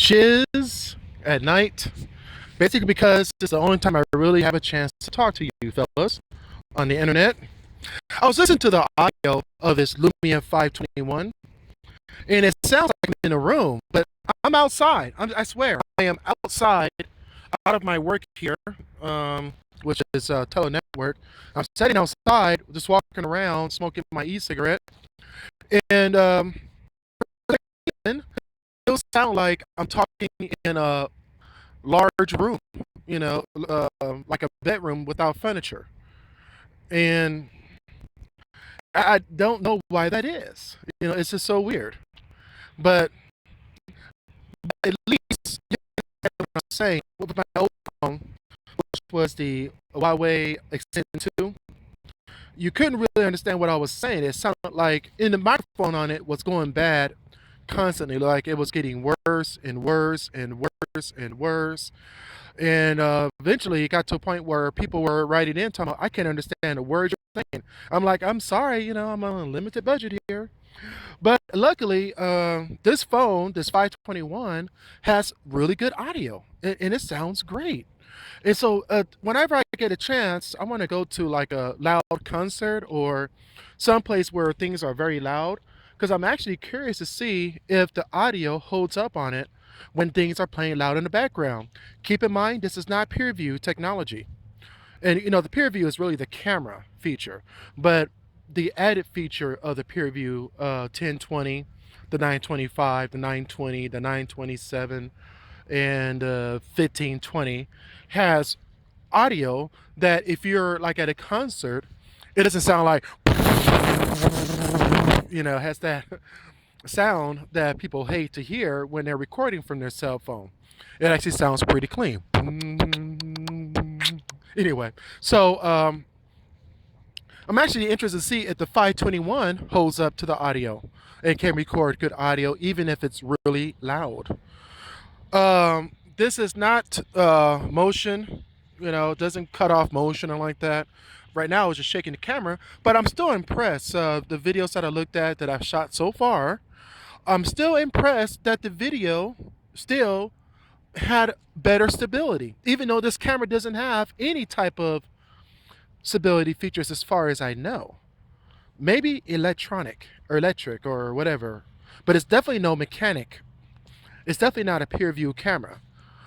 Shiz at night, basically because it's the only time I really have a chance to talk to you fellas on the internet. I was listening to the audio of this Lumia 521, and it sounds like I'm in a room, but I'm outside. I swear, I am outside, out of my work here, which is Telenetwork. I'm sitting outside, just walking around, smoking my e-cigarette, and it will sound like I'm talking in a large room, like a bedroom without furniture. And I don't know why that is. It's just so weird. But at least you know what I'm saying with my old phone, which was the Huawei Extend 2, you couldn't really understand what I was saying. It sounded like in the microphone on it was going bad constantly, like it was getting worse and worse and worse and worse. And eventually it got to a point where people were writing in talking about, I can't understand a word you're saying. I'm like, I'm sorry, I'm on a limited budget here. But luckily, this phone, this 521, has really good audio, and it sounds great. And so, whenever I get a chance, I want to go to like a loud concert or someplace where things are very loud, because I'm actually curious to see if the audio holds up on it when things are playing loud in the background. Keep in mind, this is not peer view technology. And the peer view is really the camera feature, but the added feature of the peer view 1020, the 925, the 920, the 927, and 1520 has audio that if you're like at a concert, it doesn't sound like, it has that sound that people hate to hear when they're recording from their cell phone. It actually sounds pretty clean. Anyway, so I'm actually interested to see if the 521 holds up to the audio and can record good audio even if it's really loud. This is not motion, it doesn't cut off motion or like that. Right now, I was just shaking the camera, but I'm still impressed. The videos that I looked at that I've shot so far, I'm still impressed that the video still had better stability, even though this camera doesn't have any type of stability features as far as I know. Maybe electric or whatever, but it's definitely no mechanic. It's definitely not a peer view camera.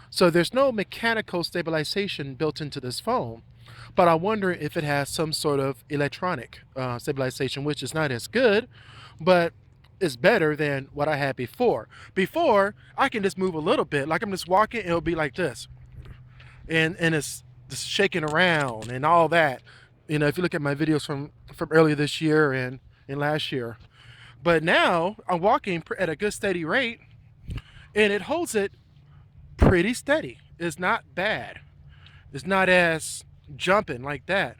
So there's no mechanical stabilization built into this phone, but I wonder if it has some sort of electronic stabilization, which is not as good, but is better than what I had before. Before, I can just move a little bit, like I'm just walking, and it'll be like this, and it's just shaking around and all that. If you look at my videos from earlier this year and last year, but now I'm walking at a good steady rate, and it holds it pretty steady. It's not bad. It's not as jumping like that.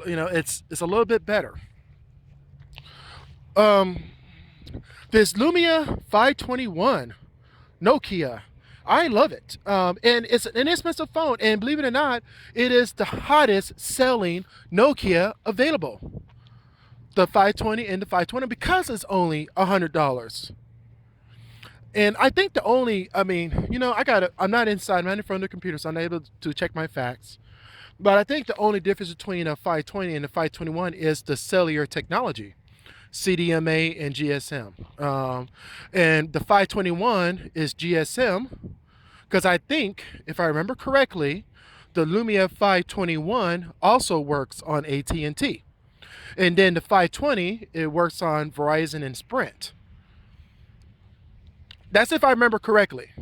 It's a little bit better. Um, this Lumia 521 Nokia, I love it. And it's an inexpensive phone, and believe it or not, it is the hottest selling Nokia available. The 520 and the 520 because it's only $100. And I think I'm not inside, I'm not in front of the computer, so I'm not able to check my facts. But I think the only difference between a 520 and a 521 is the cellular technology, CDMA and GSM. And the 521 is GSM, because I think, if I remember correctly, the Lumia 521 also works on AT&T. And then the 520, it works on Verizon and Sprint. That's if I remember correctly.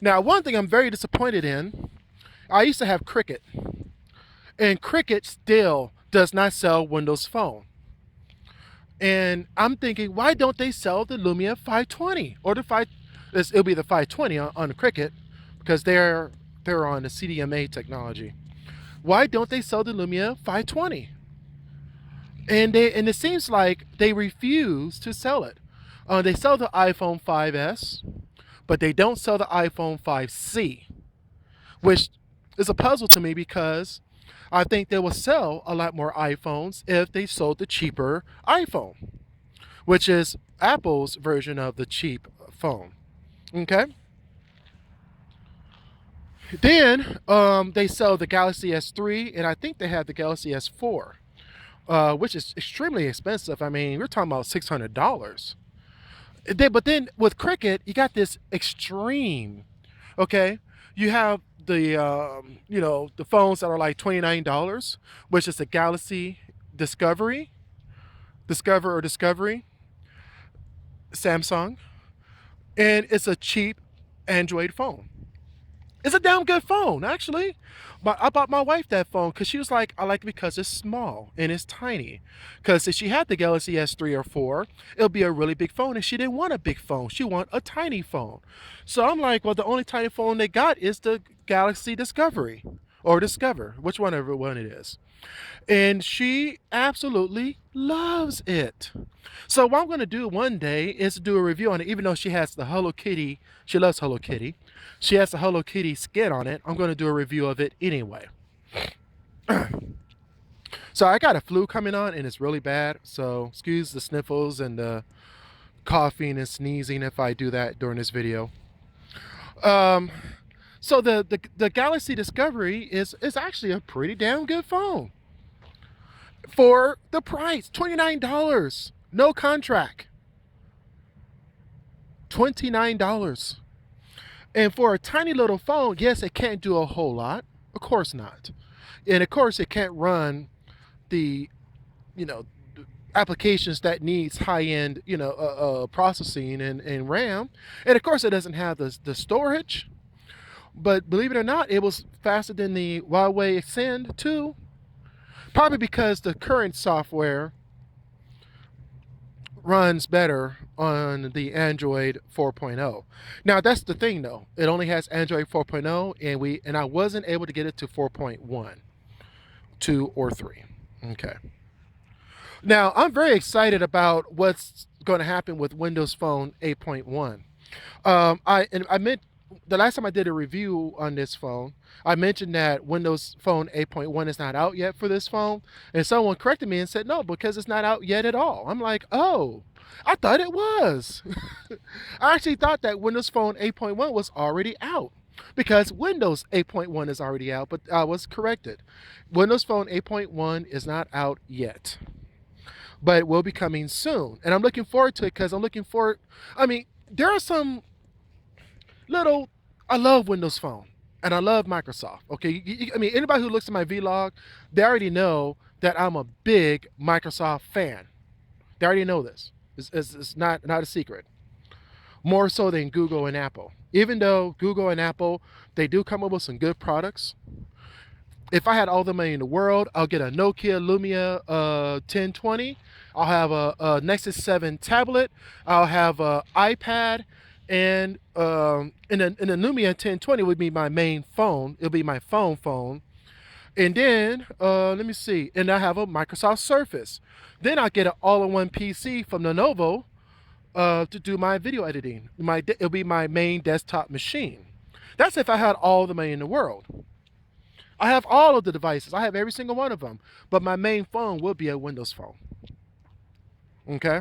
Now, one thing I'm very disappointed in, I used to have Cricket, and Cricket still does not sell Windows Phone. And I'm thinking, why don't they sell the Lumia 520 or it'll be the 520 on the Cricket, because they're on the CDMA technology. Why don't they sell the Lumia 520? And it seems like they refuse to sell it. They sell the iPhone 5S, but they don't sell the iPhone 5C, which is a puzzle to me because I think they will sell a lot more iPhones if they sold the cheaper iPhone, which is Apple's version of the cheap phone. Okay? Then they sell the Galaxy S3, and I think they have the Galaxy S4, which is extremely expensive. I mean, we're talking about $600. But then with Cricket, you got this extreme. Okay, you have the the phones that are like $29, which is the Galaxy Discovery, Discovery, Samsung, and it's a cheap Android phone. It's a damn good phone, actually. But I bought my wife that phone because she was like, I like it because it's small and it's tiny. Because if she had the Galaxy S3 or 4, it'll be a really big phone. And she didn't want a big phone. She want a tiny phone. So I'm like, well, the only tiny phone they got is the Galaxy Discovery or Discover, whichever one it is. And she absolutely loves it. So what I'm going to do one day is do a review on it, even though she has the Hello Kitty. She loves Hello Kitty. She has the Hello Kitty skin on it. I'm going to do a review of it anyway. So I got a flu coming on, and it's really bad. So excuse the sniffles and the coughing and sneezing if I do that during this video. Um, so the Galaxy Discovery is actually a pretty damn good phone for the price, $29, no contract, $29. And for a tiny little phone, yes, it can't do a whole lot. Of course not. And of course, it can't run the, you know, applications that needs high-end, processing and RAM. And of course, it doesn't have the storage. But believe it or not, it was faster than the Huawei Ascend 2. Probably because the current software runs better on the Android 4.0. Now that's the thing though. It only has Android 4.0 and I wasn't able to get it to 4.1, 2 or 3. Okay. Now I'm very excited about what's going to happen with Windows Phone 8.1. I meant the last time I did a review on this phone, I mentioned that Windows Phone 8.1 is not out yet for this phone, and someone corrected me and said no, because it's not out yet at all. I'm like, oh, I thought it was. I actually thought that Windows Phone 8.1 was already out because Windows 8.1 is already out, but I was corrected. Windows Phone 8.1 is not out yet, but it will be coming soon, and I'm looking forward to it because I'm looking for. I mean, there are some little. I love Windows Phone and I love Microsoft. Okay, I mean anybody who looks at my vlog, they already know that I'm a big Microsoft fan. They already know this. It's not a secret. More so than Google and Apple. Even though Google and Apple, they do come up with some good products. If I had all the money in the world, I'll get a Nokia Lumia 1020. I'll have a Nexus 7 tablet. I'll have an iPad, and in the Lumia 1020 would be my main phone. It'll be my phone. And then let me see. And I have a Microsoft Surface. Then I'll get an all-in-one PC from Lenovo to do my video editing. It'll be my main desktop machine. That's if I had all the money in the world. I have all of the devices. I have every single one of them. But my main phone will be a Windows Phone. Okay?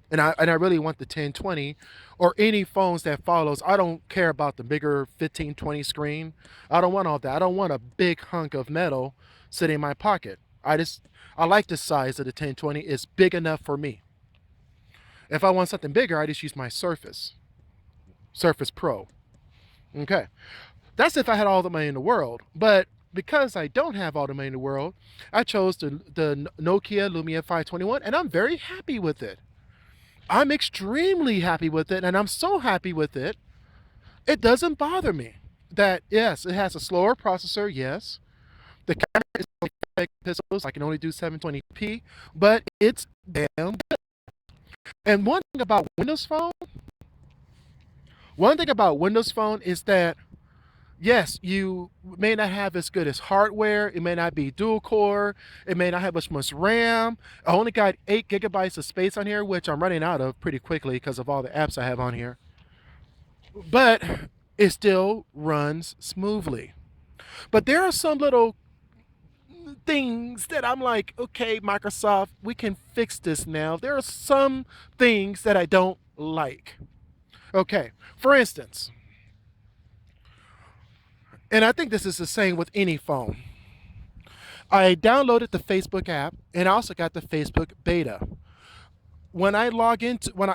And I really want the 1020 or any phones that follows. I don't care about the bigger 1520 screen. I don't want all that. I don't want a big hunk of metal sitting in my pocket. I like the size of the 1020. It's big enough for me. If I want something bigger, I just use my Surface Pro. Okay. That's if I had all the money in the world. But because I don't have all the money in the world, I chose the Nokia Lumia 521, and I'm very happy with it. I'm extremely happy with it, and I'm so happy with it, it doesn't bother me. That, yes, it has a slower processor, yes. The camera is only 5 pixels, I can only do 720p, but it's damn good. And one thing about Windows Phone is that, yes, you may not have as good as hardware. It may not be dual core. It may not have as much RAM. I only got 8 gigabytes of space on here, which I'm running out of pretty quickly because of all the apps I have on here. But it still runs smoothly. But there are some little things that I'm like, okay, Microsoft, we can fix this now. There are some things that I don't like. Okay, for instance, And I think this is the same with any phone. I downloaded the Facebook app and I also got the Facebook beta. When I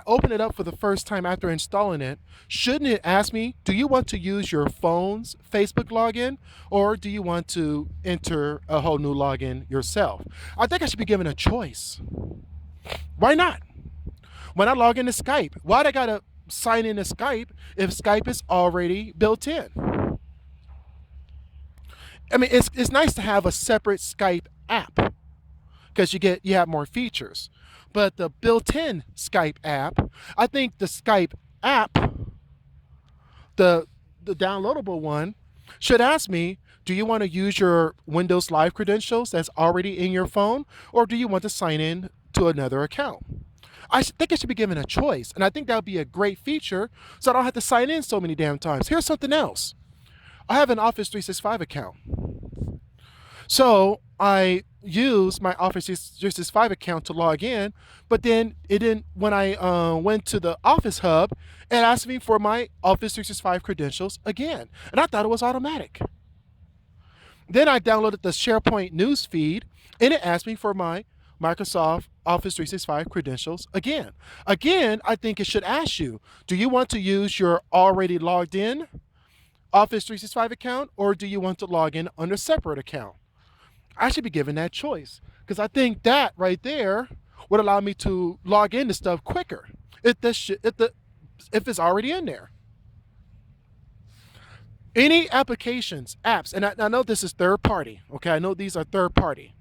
open it up for the first time after installing it, shouldn't it ask me, do you want to use your phone's Facebook login or do you want to enter a whole new login yourself? I think I should be given a choice. Why not? When I log into Skype, why'd I gotta sign into Skype if Skype is already built in? I mean, it's nice to have a separate Skype app because you have more features. But the built-in Skype app, I think the Skype app, the the downloadable one, should ask me, do you want to use your Windows Live credentials that's already in your phone, or do you want to sign in to another account? Think it should be given a choice, and I think that would be a great feature, so I don't have to sign in so many damn times. Here's something else. I have an Office 365 account. So I used my Office 365 account to log in, but then it didn't. When I went to the Office Hub, it asked me for my Office 365 credentials again, and I thought it was automatic. Then I downloaded the SharePoint news feed, and it asked me for my Microsoft Office 365 credentials again. Again, I think it should ask you, do you want to use your already logged in Office 365 account, or do you want to log in under a separate account? I should be given that choice because I think that right there would allow me to log into stuff quicker if it's already in there. Any applications, apps, and I know this is third party. Okay, I know these are third party.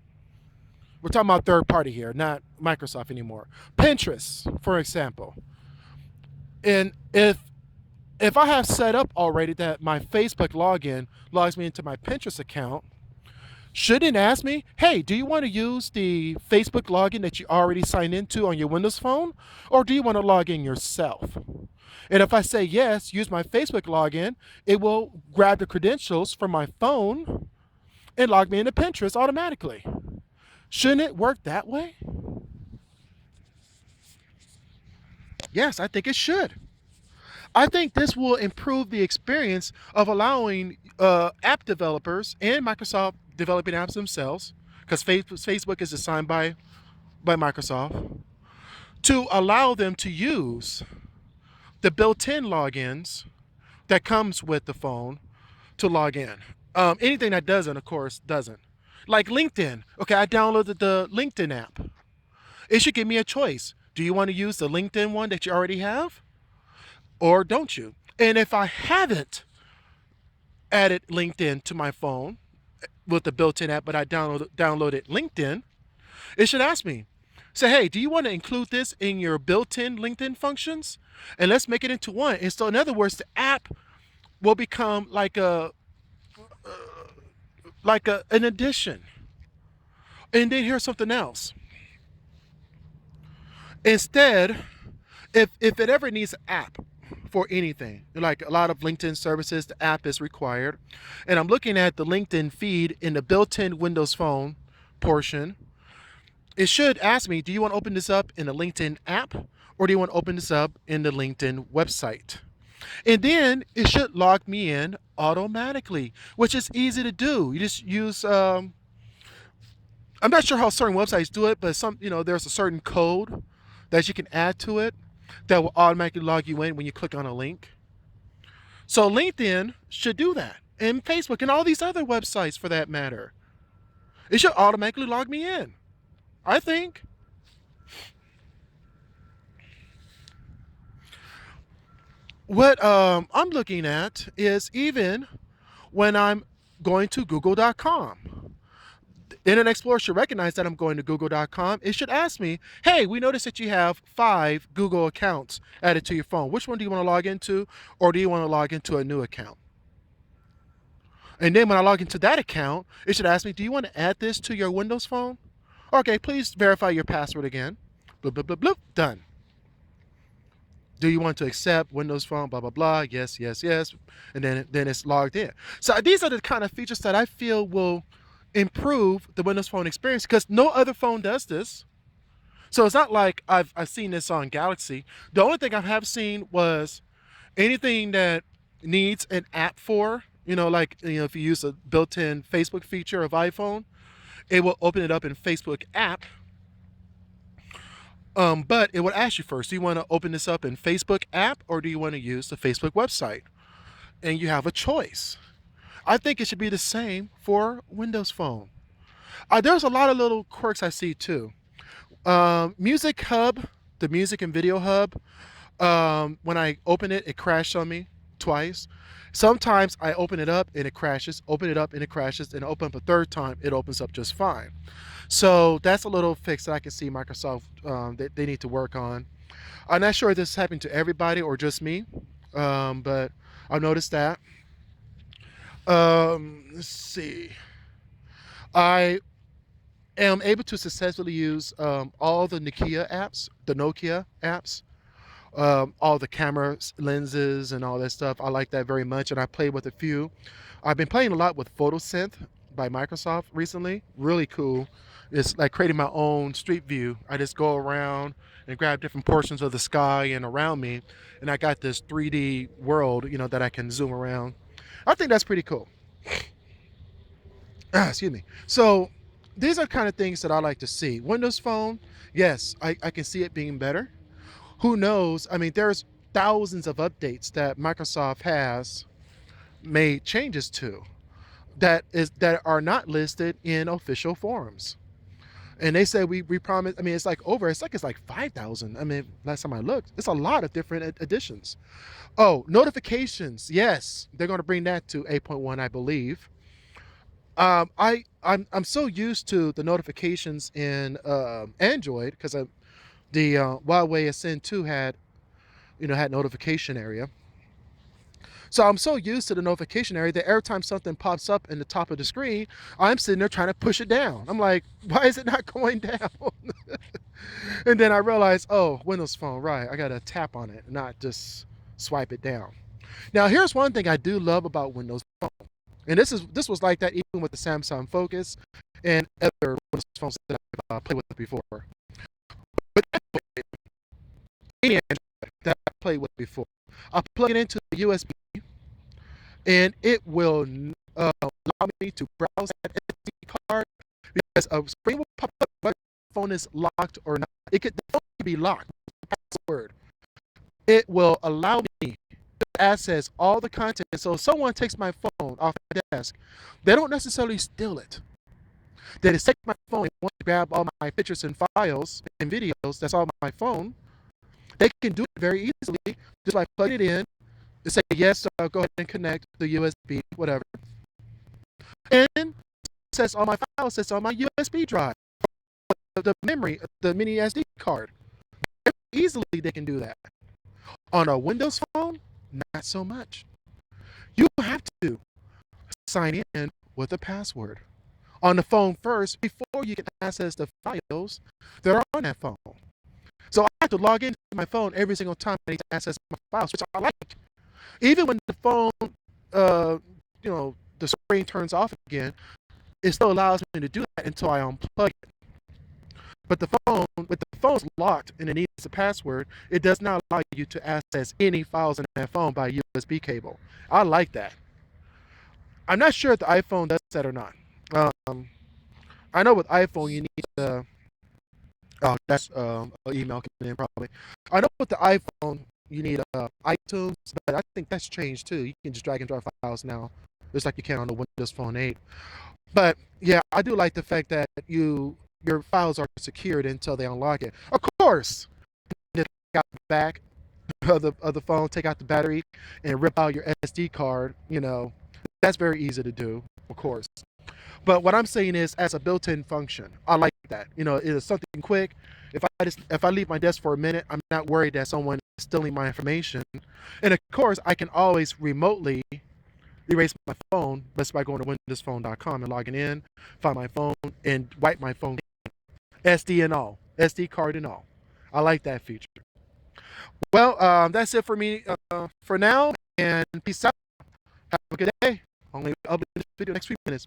We're talking about third party here, not Microsoft anymore. Pinterest, for example, and if I have set up already that my Facebook login logs me into my Pinterest account, shouldn't it ask me, hey, do you want to use the Facebook login that you already signed into on your Windows Phone, or do you want to log in yourself? And if I say yes, use my Facebook login, it will grab the credentials from my phone and log me into Pinterest automatically. Shouldn't it work that way? Yes, I think it should. I think this will improve the experience of allowing app developers and Microsoft developing apps themselves, because Facebook is assigned by Microsoft, to allow them to use the built-in logins that comes with the phone to log in. Anything that doesn't, of course, doesn't. Like LinkedIn. Okay, I downloaded the LinkedIn app. It should give me a choice. Do you want to use the LinkedIn one that you already have? Or don't you? And if I haven't added LinkedIn to my phone with the built-in app, but I downloaded LinkedIn, it should ask me, say, hey, do you want to include this in your built-in LinkedIn functions? And let's make it into one. And so in other words, the app will become an addition. And then here's something else. Instead, if it ever needs an app for anything, like a lot of LinkedIn services, the app is required. And I'm looking at the LinkedIn feed in the built-in Windows Phone portion. It should ask me, do you want to open this up in the LinkedIn app, or do you want to open this up in the LinkedIn website? And then it should log me in automatically, which is easy to do. You just use I'm not sure how certain websites do it, but there's a certain code that you can add to it that will automatically log you in when you click on a link. So LinkedIn should do that, and Facebook and all these other websites for that matter. It should automatically log me in, I think. What I'm looking at is even when I'm going to google.com. Internet Explorer should recognize that I'm going to google.com. It should ask me, hey, we noticed that you have 5 Google accounts added to your phone. Which one do you want to log into, or do you want to log into a new account? And then when I log into that account, it should ask me, do you want to add this to your Windows Phone? Okay, please verify your password again. Bloop, bloop, bloop, bloop, done. Do you want to accept Windows Phone, blah, blah, blah, yes, yes, yes, and then it's logged in. So these are the kind of features that I feel will improve the Windows Phone experience, because no other phone does this. So it's not like I've seen this on Galaxy. The only thing I have seen was anything that needs an app for Like if you use a built-in Facebook feature of iPhone, it will open it up in Facebook app. But it would ask you first, do you want to open this up in Facebook app or do you want to use the Facebook website? And you have a choice. I think it should be the same for Windows Phone. There's a lot of little quirks I see too. Music Hub, the Music and Video Hub, when I open it, it crashed on me twice. Sometimes I open it up and it crashes, open it up and it crashes, and open up a third time, it opens up just fine. So that's a little fix that I can see Microsoft that they need to work on. I'm not sure if this is happening to everybody or just me, but I've noticed that. Let's see. I am able to successfully use all the Nokia apps, all the cameras, lenses, and all that stuff. I like that very much, and I played with a few. I've been playing a lot with PhotoSynth by Microsoft recently. Really cool. It's like creating my own street view. I just go around and grab different portions of the sky and around me, and I got this 3D world, that I can zoom around. I think that's pretty cool. Excuse me. So these are kind of things that I like to see. Windows Phone, yes, I can see it being better. Who knows? I mean, there's thousands of updates that Microsoft has made changes to that are not listed in official forums. And they say we promise. I mean, it's like 5,000. I mean, last time I looked, it's a lot of different additions. Oh, notifications. Yes, they're going to bring that to 8.1, I believe. I'm so used to the notifications in Android because the Huawei Ascend 2 had notification area. So I'm so used to the notification area that every time something pops up in the top of the screen, I'm sitting there trying to push it down. I'm like, why is it not going down? And then I realized, oh, Windows Phone, right? I gotta tap on it, not just swipe it down. Now, here's one thing I do love about Windows Phone, and this was like that even with the Samsung Focus and other Windows phones that I've played with before. But any Android that I played with before, I plug it into the USB, and it will allow me to browse that SD card because a screen will pop up whether the phone is locked or not. The phone can be locked with the password. It will allow me to access all the content. So if someone takes my phone off my desk, they don't necessarily steal it. They just take my phone and want to grab all my pictures and files and videos that's on my phone. They can do it very easily just by plugging it in. They say yes, I'll go ahead and connect the USB, whatever. And it says all my files sits on my USB drive, the memory, the mini SD card. Very easily they can do that. On a Windows phone, not so much. You have to sign in with a password on the phone first before you can access the files that are on that phone. So I have to log into my phone every single time I need to access my files, which I like. Even when the phone, the screen turns off again, it still allows me to do that until I unplug it. But with the phone's locked and it needs a password, it does not allow you to access any files in that phone by USB cable. I like that. I'm not sure if the iPhone does that or not. Um, I know with iPhone you need to. Oh, that's an email coming in probably. I know with the iPhone you need iTunes, but I think that's changed too. You can just drag and drop files now, just like you can on the Windows Phone 8. But yeah, I do like the fact that your files are secured until they unlock it. Of course, take out the back of the phone, take out the battery, and rip out your SD card. That's very easy to do, of course. But what I'm saying is, as a built-in function, I like that. It is something quick. If I leave my desk for a minute, I'm not worried that someone is stealing my information. And of course, I can always remotely erase my phone just by going to windowsphone.com and logging in, find my phone, and wipe my phone, SD and all, SD card and all. I like that feature. Well, that's it for me for now, and peace out. Have a good day. Only upload this video next few minutes.